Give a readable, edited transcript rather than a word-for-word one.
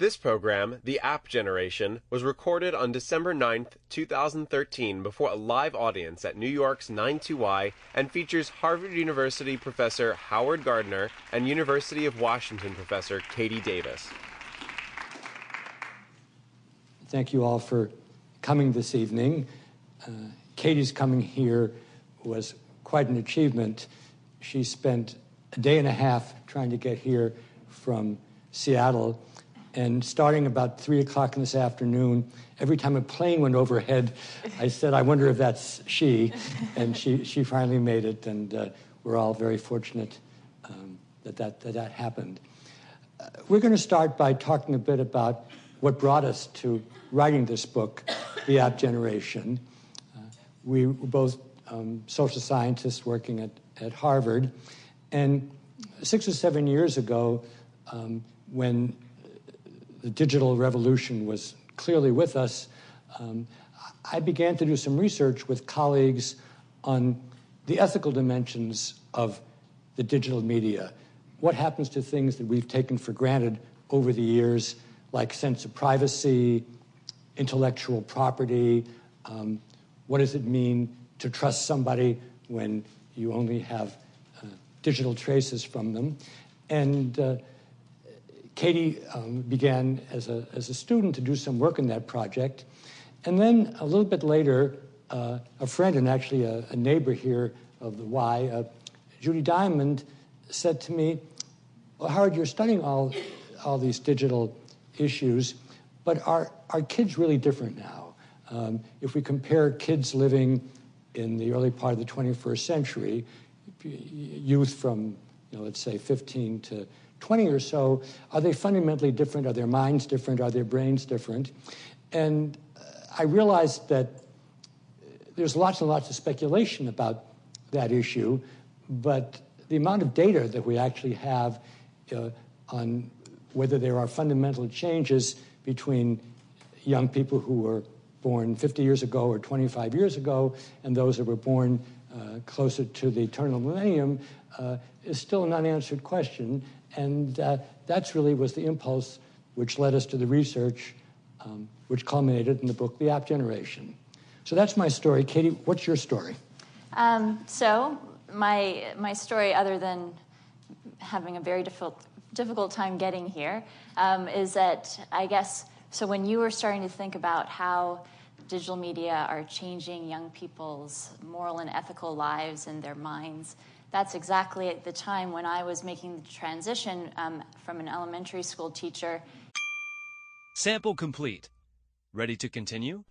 This program, The App Generation, was recorded on December 9th, 2013 before a live audience at New York's 92Y and features Harvard University professor Howard Gardner and University of Washington professor Katie Davis. Thank you all for coming this evening. Katie's coming here was quite an achievement. She spent a day and a half trying to get here from Seattle, and starting about 3 o'clock in this afternoon, every time a plane went overhead, I said, I wonder if that's she. And she finally made it, and we're all very fortunate that happened. We're going to start by talking a bit about what brought us to writing this book, The App Generation. We were both social scientists working at Harvard, and 6 or 7 years ago, when the digital revolution was clearly with us, I began to do some research with colleagues on the ethical dimensions of the digital media. What happens to things that we've taken for granted over the years, like sense of privacy, intellectual property? What does it mean to trust somebody when you only have digital traces from them? And Katie began as a student to do some work in that project. And then a little bit later, a friend and actually a neighbor here of the Y, Judy Diamond, said to me, well, Howard, you're studying all these digital issues, but are kids really different now? If we compare kids living in the early part of the 21st century, youth from, let's say 15 to 20 or so, are they fundamentally different? Are their minds different? Are their brains different? And I realized that there's lots and lots of speculation about that issue, but the amount of data that we actually have on whether there are fundamental changes between young people who were born 50 years ago or 25 years ago and those that were born closer to the eternal millennium is still an unanswered question. And that's really was the impulse which led us to the research, which culminated in the book, The App Generation. So that's my story. Katie, what's your story? So my story, other than having a very difficult time getting here, is that I guess, so when you were starting to think about how digital media are changing young people's moral and ethical lives and their minds, that's exactly at the time when I was making the transition from an elementary school teacher. Sample complete. Ready to continue?